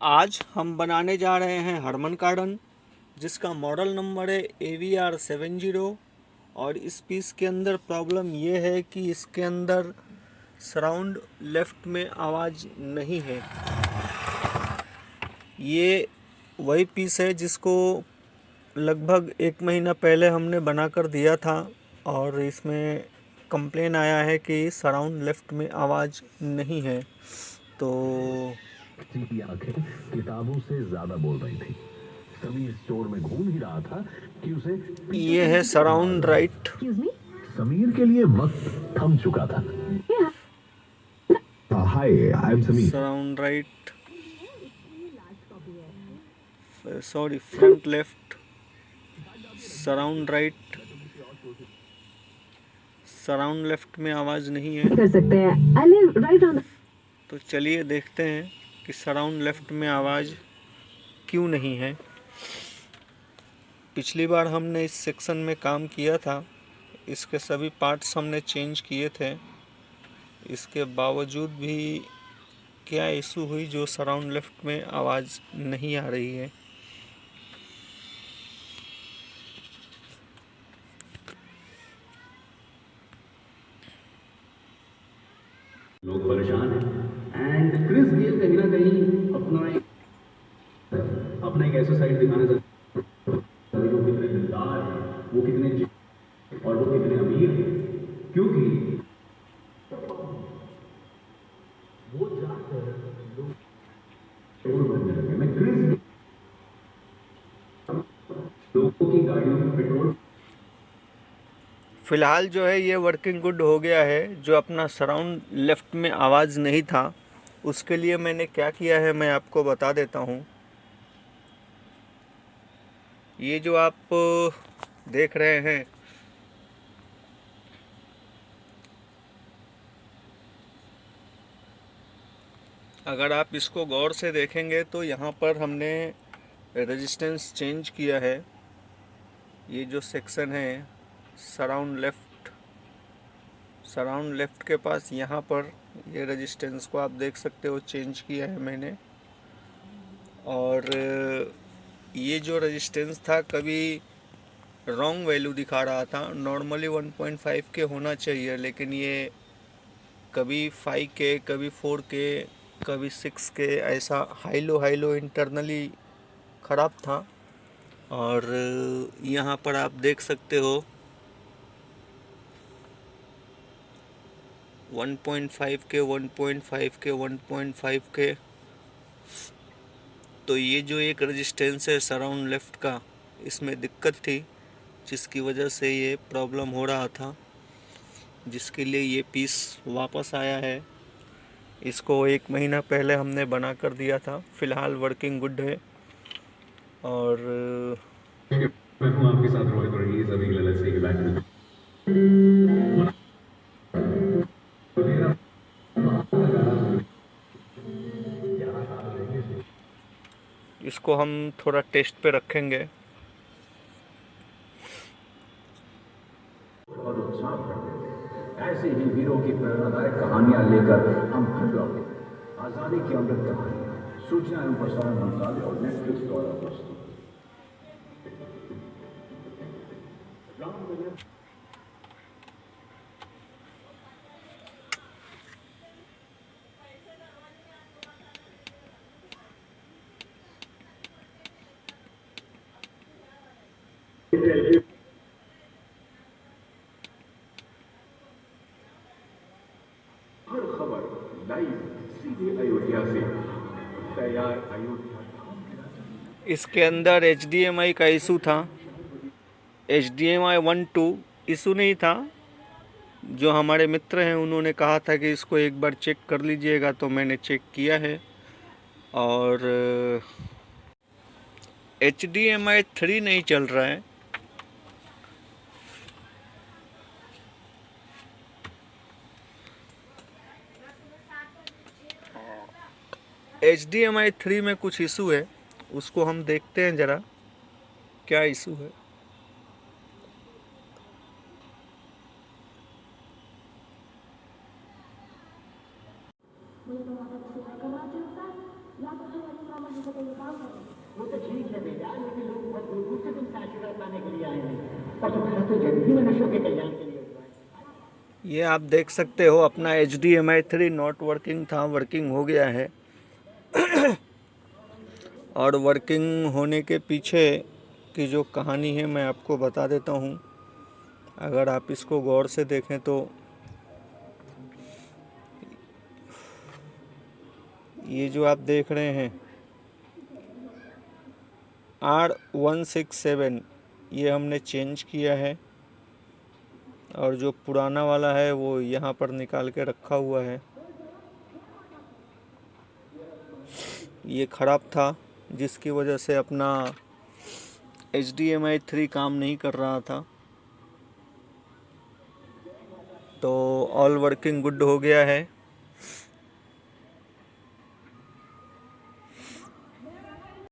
आज हम बनाने जा रहे हैं हरमन कार्डन, जिसका मॉडल नंबर है AVR70। और इस पीस के अंदर प्रॉब्लम ये है कि इसके अंदर सराउंड लेफ्ट में आवाज़ नहीं है। ये वही पीस है जिसको लगभग 1 महीना पहले हमने बनाकर दिया था और इसमें कंप्लेन आया है कि सराउंड लेफ्ट में आवाज़ नहीं है। तो की आंखें किताबों से ज्यादा बोल रही थी। समीर स्टोर में घूम ही रहा था कि उसे ये है सराउंड राइट। समीर के लिए वक्त थम चुका था। Hi, I am Sameer. Surround right, sorry front left, surround right, surround left में आवाज़ नहीं है। कर सकते हैं। I live right on तो चलिए देखते हैं कि सराउंड लेफ्ट में आवाज़ क्यों नहीं है। पिछली बार हमने इस सेक्शन में काम किया था, इसके सभी पार्ट्स हमने चेंज किए थे। इसके बावजूद भी क्या इशू हुई जो सराउंड लेफ्ट में आवाज़ नहीं आ रही है। लोग परेशान हैं एंड क्रिस गेल कहीं ना कहीं अपना एक ऐसा साइड दिखाना चाहता है जो कितने दिलदार है, वो कितने और वो कितने अमीर है, क्योंकि वो जाकर लोग शोर बनने लगे। मैं क्रिस लोगों की गाड़ियों में पेट्रोल फ़िलहाल जो है ये वर्किंग गुड हो गया है। जो अपना सराउंड लेफ्ट में आवाज़ नहीं था, उसके लिए मैंने क्या किया है मैं आपको बता देता हूँ। ये जो आप देख रहे हैं, अगर आप इसको गौर से देखेंगे तो यहाँ पर हमने रेजिस्टेंस चेंज किया है। ये जो सेक्शन है सराउंड लेफ्ट के पास, यहाँ पर ये रेजिस्टेंस को आप देख सकते हो चेंज किया है मैंने। और ये जो रेजिस्टेंस था कभी रॉन्ग वैल्यू दिखा रहा था। नॉर्मली 1.5 के होना चाहिए, लेकिन ये कभी 5 के, कभी 4 के, कभी 6 के, ऐसा हाई लो इंटरनली ख़राब था। और यहाँ पर आप देख सकते हो 1.5 के, 1.5 के, 1.5 के। तो ये जो एक रेजिस्टेंस है सराउंड लेफ्ट का, इसमें दिक्कत थी, जिसकी वजह से ये प्रॉब्लम हो रहा था, जिसके लिए ये पीस वापस आया है। इसको 1 महीना पहले हमने बना कर दिया था। फ़िलहाल वर्किंग गुड है। और मैं हूं आपके साथ रोहित और ये सभी गलत से बैक में इसको हम थोड़ा टेस्ट पे रखेंगे। और उत्साह करते थे। ऐसे ही वीरों की प्रेरणादायक कहानियां लेकर हम फिर लौटे। आजादी की अमृत कहानियां, सूचना एवं प्रसारण मंत्रालय और नेटफ्लिक्स द्वारा प्रस्तुत। हर खबर लाइव सीधे अयोध्या से तैयार अयोध्या। इसके अंदर HDMI का इशू था। HDMI 1.2 इशू नहीं था। जो हमारे मित्र हैं उन्होंने कहा था कि इसको एक बार चेक कर लीजिएगा, तो मैंने चेक किया है। और HDMI 3 नहीं चल रहा है। HDMI 3 में कुछ इशू है, उसको हम देखते हैं ज़रा क्या इशू है। वो तो ठीक है बेटा, लेकिन लोग बहुत दूर दूर से तुमसे आशीर्वाद पाने के लिए आए हैं और तुम्हारा तो जन्म ही मनुष्यों के कल्याण के लिए हुआ है। ये आप देख सकते हो अपना HDMI 3 नॉट वर्किंग था, वर्किंग हो गया है। और वर्किंग होने के पीछे की जो कहानी है मैं आपको बता देता हूँ। अगर आप इसको गौर से देखें तो ये जो आप देख रहे हैं R167 ये हमने चेंज किया है, और जो पुराना वाला है वो यहाँ पर निकाल के रखा हुआ है। ये ख़राब था जिसकी वजह से अपना HDMI 3 काम नहीं कर रहा था। तो ऑल वर्किंग गुड हो गया है।